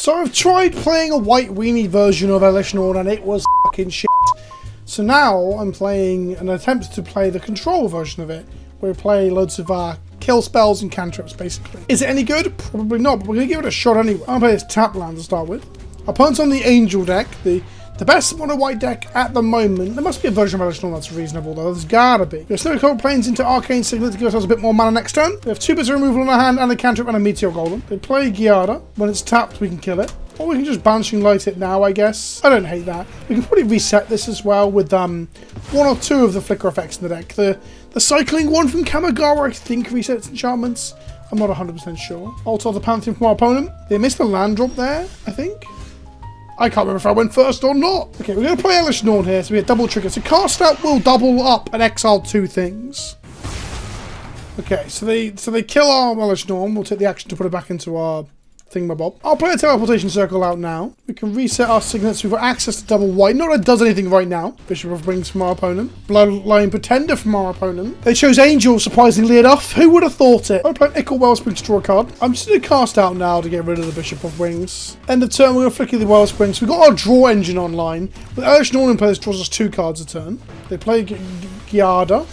So I've tried playing a white weenie version of Elesh Norn and it was fucking shit. So now I'm playing an attempt to play the control version of it, where we play loads of kill spells and cantrips, basically. Is it any good? Probably not, but we're going to give it a shot anyway. I'm going to play this tap land to start with. Opponent's on the Angel deck, the best mono white deck at the moment. There must be a version of Elesh Norn that's reasonable, though. There's gotta be. We have Snow Cold Plains into Arcane Signet to give ourselves a bit more mana next turn. We have 2 bits of removal in our hand and a cantrip and a Meteor Golem. They play Giada. When it's tapped, we can kill it. Or we can just Banishing Light it now, I guess. I don't hate that. We can probably reset this as well with 1 or 2 of the flicker effects in the deck. The cycling one from Kamigawa, I think, resets enchantments. I'm not 100% sure. Altar the Pantheon from our opponent. They missed a land drop there, I think. I can't remember if I went first or not. Okay, we're going to play Elesh Norn here, so we have double trigger. So cast out will double up and exile 2 things. Okay, so they kill our Elesh Norn. We'll take the action to put it back into our thingamabob. I'll play a teleportation circle out now. We can reset our signets. We've got access to double white. Not that it does anything right now. Bishop of Wings from our opponent. Bloodline Pretender from our opponent. They chose Angel, surprisingly enough. Who would have thought it? I'm playing Ickle Wellspring to draw a card. I'm just going to cast out now to get rid of the Bishop of Wings. End of turn, we're going to flicker the Wellspring. So we've got our draw engine online. With Elesh Norn in play, this draws us 2 cards a turn. They play Giada.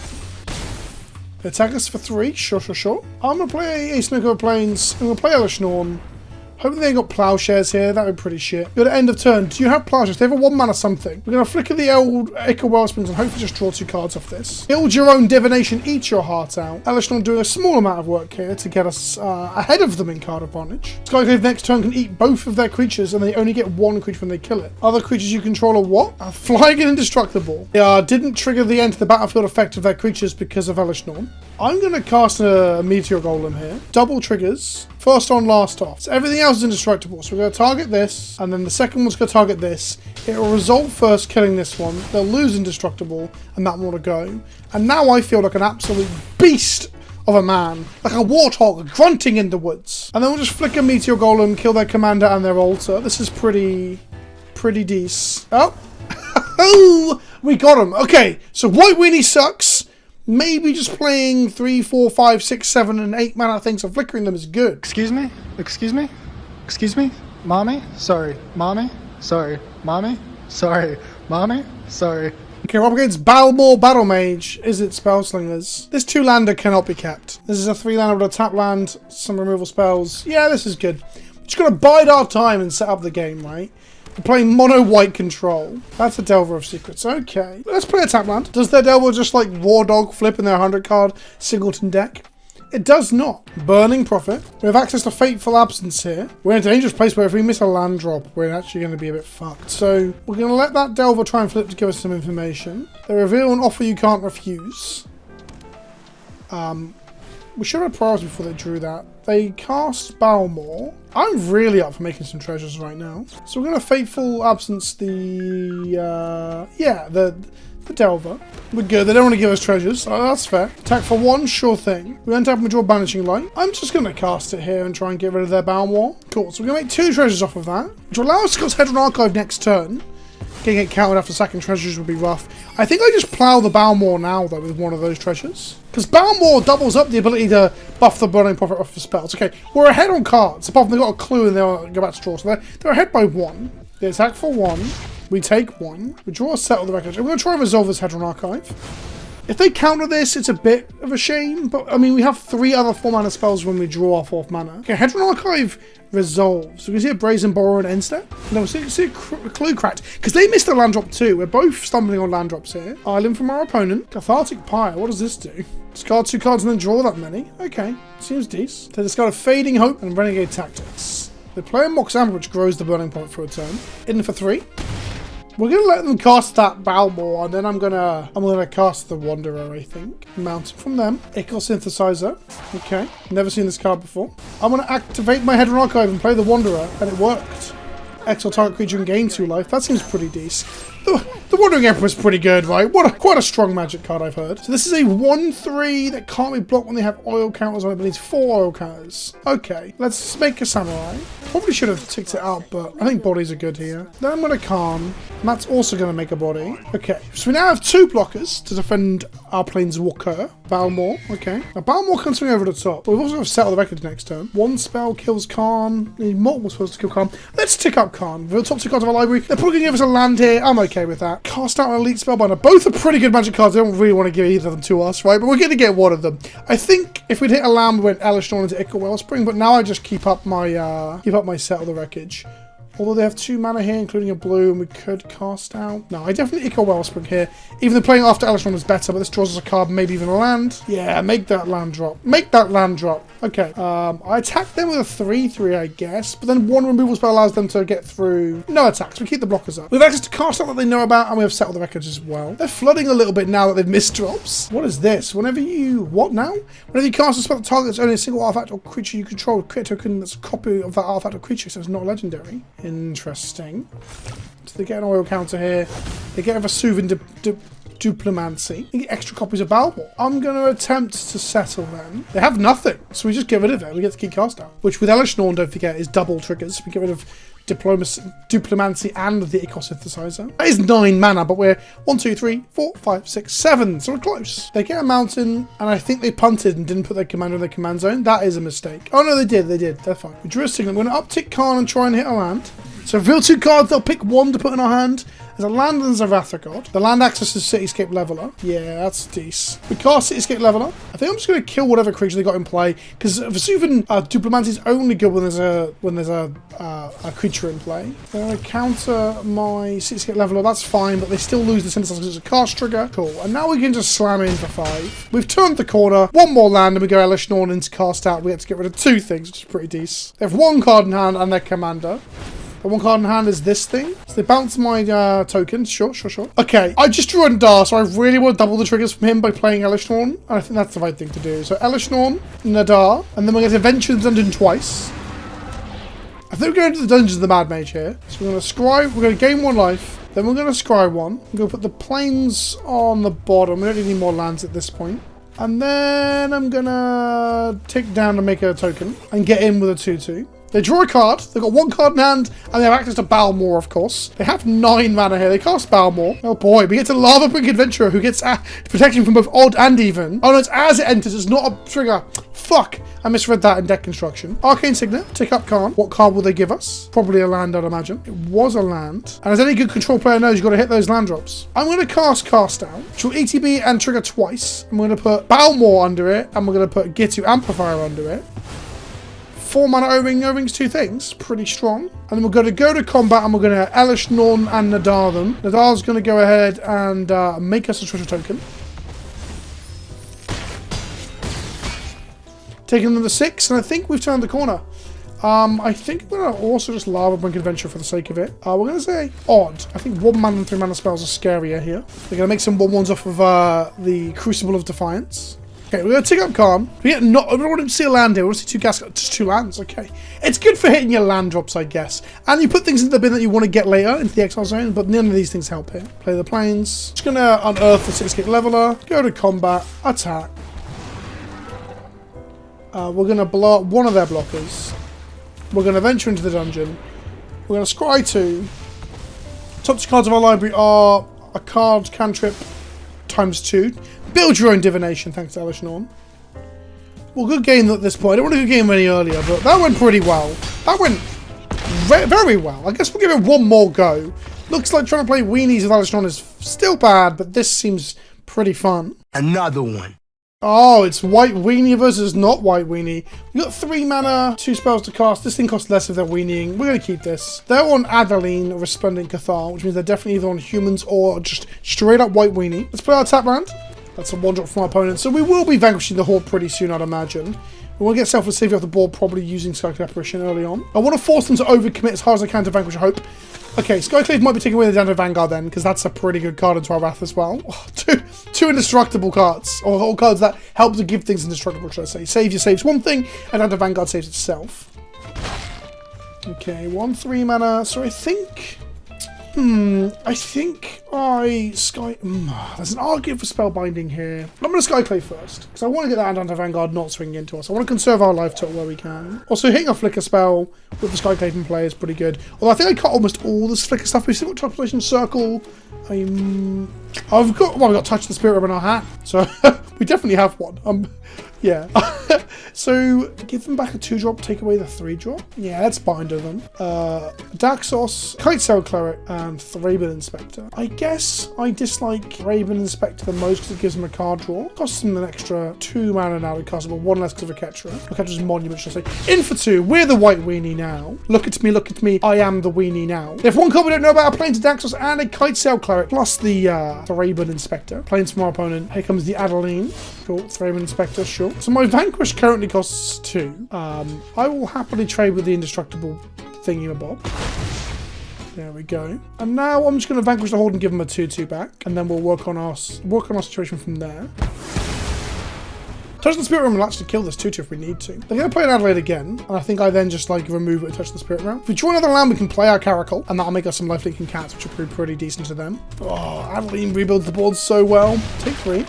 They attack us for 3. Sure. I'm going to play a Snow Cold Plains. I'm going to play Elesh Norn. Hoping they got Plowshares here. That would be pretty shit. Go to end of turn. Do you have Plowshares? They have a 1 mana something. We're going to flicker the old Ickle Wellsprings and hopefully just draw 2 cards off this. Build your own divination. Eat your heart out. Elesh Norn doing a small amount of work here to get us ahead of them in card advantage. Skyclave next turn can eat both of their creatures and they only get 1 creature when they kill it. Other creatures you control are what? Flying and indestructible. They didn't trigger the end to the battlefield effect of their creatures because of Elesh Norn. I'm going to cast a Meteor Golem here. Double triggers. First on, last off. So everything else is indestructible. So we're going to target this, and then the second one's going to target this. It will result first killing this one. They'll lose indestructible, and that one will go. And now I feel like an absolute beast of a man. Like a warthog grunting in the woods. And then we'll just flick a Meteor Golem, kill their commander and their altar. This is pretty decent. Oh! We got him. Okay, so White Weenie sucks. Maybe just playing 3, 4, 5, 6, 7, and 8 mana things and flickering them is good. Excuse me? Excuse me? Excuse me? Mommy? Sorry. Mommy? Sorry. Mommy? Sorry. Mommy? Sorry. Okay, we're up against Balmor Battle Mage. Is it Spellslingers? This 2-lander cannot be kept. This is a 3-lander with a tap land, some removal spells. Yeah, this is good. We're just going to bide our time and set up the game, right? We're playing mono white control. That's a Delver of Secrets. Okay. Let's play a tap land. Does their Delver just like War Dog flip in their 100 card singleton deck? It does not. Burning Prophet. We have access to Fateful Absence here. We're in a dangerous place where if we miss a land drop, we're actually going to be a bit fucked. So we're going to let that Delver try and flip to give us some information. They reveal an offer you can't refuse. We should have priority before they drew that. They cast Balmor. I'm really up for making some treasures right now. So we're going to Fateful Absence the Delver. We're good. They don't want to give us treasures. Oh, that's fair. Attack for 1, sure thing. We end up with draw Banishing Light. I'm just going to cast it here and try and get rid of their Balmor. Cool. So we're going to make 2 treasures off of that, which will allow us to cast Hedron Archive next turn. Getting it counted after sacking treasures would be rough. I think I just plow the Balmor now, though, with one of those treasures. Because Balmor doubles up the ability to buff the Burning Prophet off the spells. Okay, we're ahead on cards. Apart from they've got a clue and they'll go back to draw. So they're ahead by 1. They attack for 1. We take 1. We draw a set of the record. We're going to try and resolve this Hedron Archive. If they counter this, it's a bit of a shame. But, I mean, we have 3 other 4-mana spells when we draw our 4th mana. Okay, Hedron Archive resolves. So we can see a Brazen Borrower and end step. No, see a Clue Cracked. Because they missed a land drop too. We're both stumbling on land drops here. Island from our opponent. Cathartic Pyre. What does this do? Discard 2 cards and then draw that many. Okay, seems decent. They discard a Fading Hope and Renegade Tactics. They play a Mox Amber, which grows the Burning Point for a turn. In for 3. We're gonna let them cast that Balmor, and then I'm gonna cast the Wanderer, I think. Mount it from them. Ickle Synthesizer. Okay. Never seen this card before. I'm gonna activate my Hedron Archive and play the Wanderer, and it worked. Exile target creature and gain 2 life. That seems pretty decent. The Wandering Emperor's pretty good, right? Quite a strong magic card, I've heard. So this is a 1/3 that can't be blocked when they have oil counters on it, but needs 4 oil counters. Okay, let's make a samurai. Probably should have ticked it out, but I think bodies are good here. Then I'm going to Khan. Matt's also going to make a body. Okay, so we now have 2 blockers to defend our Planeswalker. Balmor, okay. Now Balmor comes from over the top, but we've also got to settle the record next turn. 1 spell kills Khan. We need multiple spells to kill Khan. Let's tick up Khan. We're the top 2 cards of our library. They're probably going to give us a land here. I'm okay with that. Cast out an Elite Spellbinder. Both are pretty good magic cards. I don't really want to give either of them to us, right? But we're going to get one of them. I think if we'd hit a land, we went Elesh Norn into Ichor Wellspring, but now I just keep up my Settle the Wreckage. Although they have 2 mana here, including a blue, and we could cast out. No, I definitely Ichor Wellspring here. Even though playing after Elesh Norn is better, but this draws us a card, maybe even a land. Yeah, make that land drop. Make that land drop. Okay, I attack them with a 3/3, I guess, but then 1 removal spell allows them to get through. No attacks. We keep the blockers up. We have access to cast out that they know about, and we have Settle the Records as well. They're flooding a little bit now that they've missed drops. What is this? Whenever you... What now? Whenever you cast a spell that targets only a single artifact or creature you control, create a token that's a copy of that artifact or creature, so it's not legendary. Interesting. So they get an oil counter here. They get a Vesuvian Duplomancy. They get extra copies of Balmor. I'm going to attempt to settle them. They have nothing, so we just get rid of it. We get to keep cast out, which with Elesh Norn, don't forget, is double triggers. We get rid of Diplomancy and the Ichor Synthesizer. That is 9 mana, but we're 1, 2, 3, 4, 5, 6, 7. So we're close. They get a mountain, and I think they punted and didn't put their commander in their command zone. That is a mistake. Oh no, they did. They did. They're fine. We drew a signal. We're going to uptick Khan and try and hit a land. So reveal 2 cards, they'll pick 1 to put in our hand. There's a land and there's a Wrath of God. The land accesses Cityscape Leveler. Yeah, that's decent. We cast Cityscape Leveler. I think I'm just going to kill whatever creature they got in play, because Vesuvian Diplomancy is only good when there's a creature in play. They're going to counter my Cityscape Leveler. That's fine, but they still lose the Synthesizer because it's a cast trigger. Cool. And now we can just slam in for 5. We've turned the corner. 1 more land and we go Elesh Norn into cast out. We get to get rid of 2 things, which is pretty decent. They have 1 card in hand and their commander. The 1 card in hand is this thing. So they bounce my tokens. Sure. Okay, I just drew Undar, so I really want to double the triggers from him by playing Elesh Norn. And I think that's the right thing to do. So Elesh Norn, Nadar, and then we're going to venture the dungeon twice. I think we're going to the Dungeons of the Mad Mage here. So we're going to Scry, we're going to gain 1 life. Then we're going to Scry 1. We're going to put the plains on the bottom. We don't need any more lands at this point. And then I'm going to tick down to make a token and get in with a 2/2. They draw a card, they've got 1 card in hand, and they have access to Balmor, of course. They have 9 mana here, they cast Balmor. Oh boy, we get to Lava Brink Adventurer, who gets protection from both odd and even. Oh no, it's as it enters, it's not a trigger. Fuck, I misread that in deck construction. Arcane Signet, tick up Khan. What card will they give us? Probably a land, I'd imagine. It was a land. And as any good control player knows, you've got to hit those land drops. I'm going to cast Out, which will ETB and trigger twice. I'm going to put Balmor under it, and we're going to put Gitu Amplifier under it. 4 mana O-Ring, O-Ring's 2 things, pretty strong. And then we're going to go to combat and we're going to Elesh Norn and Nadar them. Nadar's going to go ahead and make us a treasure token. Taking them to 6, and I think we've turned the corner. I think I'm going to also just Lava Brink Adventure for the sake of it. We're going to say odd. I think 1 mana and 3 mana spells are scarier here. We're going to make some 1/1s off of the Crucible of Defiance. Okay, we're going to tick up Khan. I don't want to see a land here. I want to see 2 gas. Just 2 lands. Okay. It's good for hitting your land drops, I guess. And you put things in the bin that you want to get later into the exile zone, but none of these things help here. Play the plains. Just going to unearth the 6-gate leveler. Go to combat. Attack. We're going to blow up 1 of their blockers. We're going to venture into the dungeon. We're going to scry 2. Top 2 cards of our library are a card cantrip ×2. Build your own divination, thanks to Elesh Norn. Well, good game at this point. I don't want to go game any earlier, but that went pretty well. That went very well. I guess we'll give it 1 more go. Looks like trying to play weenies with Elesh Norn is still bad, but this seems pretty fun. Another one. Oh, it's White Weenie versus not White Weenie. We got 3 mana, 2 spells to cast. This thing costs less if they're weanieing. We're going to keep this. They're on Adeline or Resplendent Cathar, which means they're definitely either on humans or just straight up White Weenie. Let's play our tap land. That's a 1-drop from our opponent. So we will be vanquishing the Horde pretty soon, I'd imagine. We want to get Selfless Savior off the board, probably using Skyclave Apparition early on. I want to force them to overcommit as hard as I can to vanquish Hope. Okay, Skyclave might be taking away the Dando Vanguard then, because that's a pretty good card into our Wrath as well. Oh, two indestructible cards, or cards that help to give things indestructible, should I say. Savior saves 1 thing, and Dando Vanguard saves itself. Okay, 1 3 mana. So I think I think Scry... there's an argument for spellbinding here. I'm going to Skyclave first, because I want to get that Anti-Vanguard not swinging into us. I want to conserve our life total where we can. Also, hitting a Flicker spell with the Skyclave in play is pretty good. Although I think I cut almost all this Flicker stuff. We've still got Transportation Circle. We've got Touch of the Spirit Realm in our hat, so we definitely have one. Yeah. So, give them back a 2-drop, take away the 3-drop. Yeah, let's binder them. Daxos, Kitesail Cleric, and Thraben Inspector. I guess I dislike Thraben Inspector the most because it gives them a card draw. Costs them an extra 2 mana now to cast, but 1 less because of a Ketra. Ketra's Monument, should I say. In for 2, we're the White Weenie now. Look at me, I am the Weenie now. If one card we don't know about, a Plains of Daxos and a Kitesail Cleric, plus the Thraben Inspector. Plains from our opponent. Here comes the Adeline. Cool, Thraben Inspector, sure. So my Vanquish currently costs 2. I will happily trade with the indestructible thingamabob. There we go. And now I'm just going to Vanquish the Horde and give them a 2/2 back, and then we'll work on our situation from there. Touch the Spirit Realm will actually kill this 2/2 if we need to. They're going to play an Adelaide again, and I think I then just like remove it and touch the Spirit Realm. If we draw another land, we can play our Caracal, and that'll make us some lifelinking cats, which will be pretty decent to them. Oh, Adeline rebuilds the board so well. Take 3.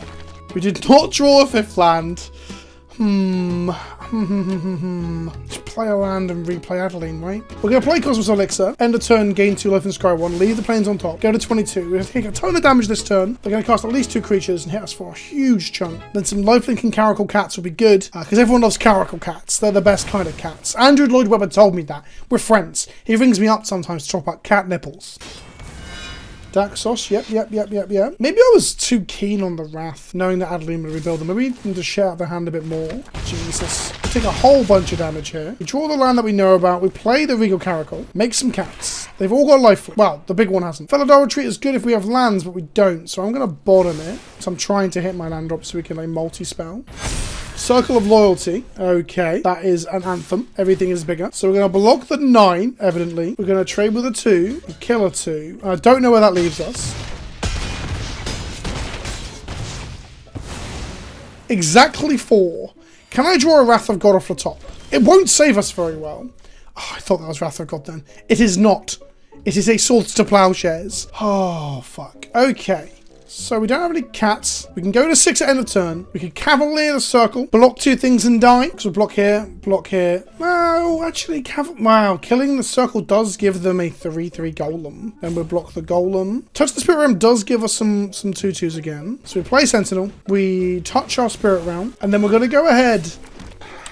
We did not draw a 5th land. Just play a land and replay Adeline, right? We're going to play Cosmos Elixir, end of turn, gain 2 life and Scry 1, leave the planes on top, go to 22. We're going to take a ton of damage this turn. They're going to cast at least 2 creatures and hit us for a huge chunk. Then some lifelinking Caracal cats will be good, because everyone loves Caracal cats. They're the best kind of cats. Andrew Lloyd Webber told me that. We're friends. He rings me up sometimes to talk about cat nipples. Daxos, yep. Maybe I was too keen on the Wrath, knowing that Adeline would rebuild them. Maybe we can just share out their hand a bit more. Jesus. Take a whole bunch of damage here. We draw the land that we know about. We play the Regal Caracal. Make some cats. They've all got life. Well, the big one hasn't. Felidar Retreat is good if we have lands, but we don't. So I'm going to bottom it. So I'm trying to hit my land drop so we can like multi-spell. Circle of Loyalty. Okay, that is an anthem. Everything is bigger. So we're going to block the 9, evidently. We're going to trade with a 2, and kill a 2. I don't know where that leaves us. Exactly 4. Can I draw a Wrath of God off the top? It won't save us very well. Oh, I thought that was Wrath of God then. It is not. It is a Swords to Plowshares. Oh, fuck. Okay. So we don't have any cats. We can go to 6 at end of turn. We can Cavalier the Circle, block 2 things and die. So block here, block here. Well, actually, wow, killing the Circle does give them a 3/3 Golem. Then we'll block the Golem. Touch the Spirit Realm does give us some 2/2s again. So we play Sentinel. We touch our Spirit Realm. And then we're going to go ahead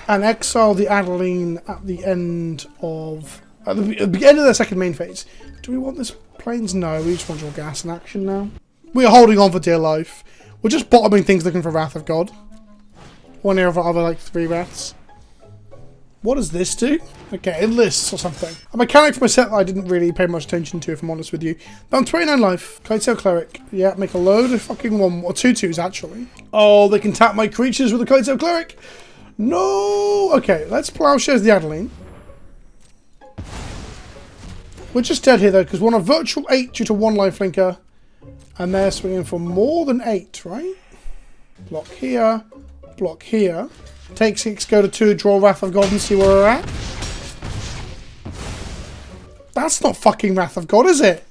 and exile the Adeline at the end of... At the end of their second main phase. Do we want this Plains? No, we just want your gas in action now. We're holding on for dear life. We're just bottoming things looking for Wrath of God. One here of our other, like, 3 Wraths. What does this do? Okay, it lists or something. A mechanic from a set that I didn't really pay much attention to, if I'm honest with you. But I'm 29 life. Kitesail Cleric. Yeah, make a load of fucking 1 or 2/2s, actually. Oh, they can tap my creatures with a Kitesail Cleric. No! Okay, let's Plowshares the Adeline. We're just dead here, though, because we're on a virtual 8 due to 1 lifelinker. And they're swinging for more than 8, right? Block here. Block here. Take 6, go to 2, draw Wrath of God and see where we're at. That's not fucking Wrath of God, is it?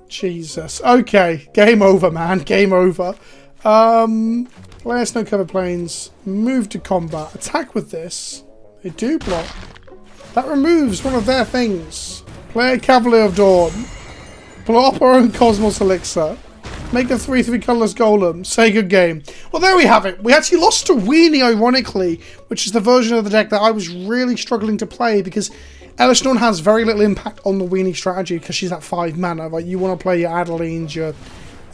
Jesus. Okay. Game over, man. Game over. Player Snow Covered Plains. Move to combat. Attack with this. They do block. That removes one of their things. Play Cavalier of Dawn. Blow up our own Cosmos Elixir. Make a 3/3 colourless Golem. Say good game. Well, there we have it. We actually lost to Weenie, ironically, which is the version of the deck that I was really struggling to play because Elesh Norn has very little impact on the Weenie strategy because she's at 5 mana. Like, you want to play your Adelines, your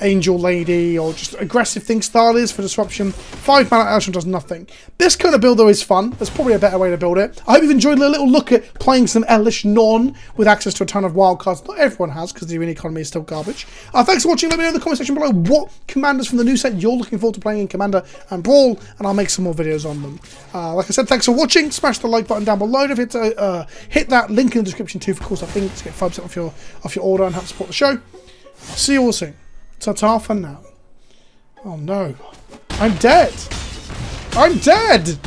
Angel Lady, or just aggressive things. Starlies for disruption. 5 mana Elesh Norn does nothing. This kind of build though is fun. There's probably a better way to build it. I hope you've enjoyed a little look at playing some Elesh Norn with access to a ton of wildcards. Not everyone has because the arena economy is still garbage. Thanks for watching. Let me know in the comment section below what commanders from the new set you're looking forward to playing in Commander and Brawl, and I'll make some more videos on them. Like I said, thanks for watching. Smash the like button down below. Don't forget to hit that link in the description too, of course, I think, to get 5% off your order and help support the show. I'll see you all soon. Ta-ta for now. Oh no. I'm dead. I'm dead!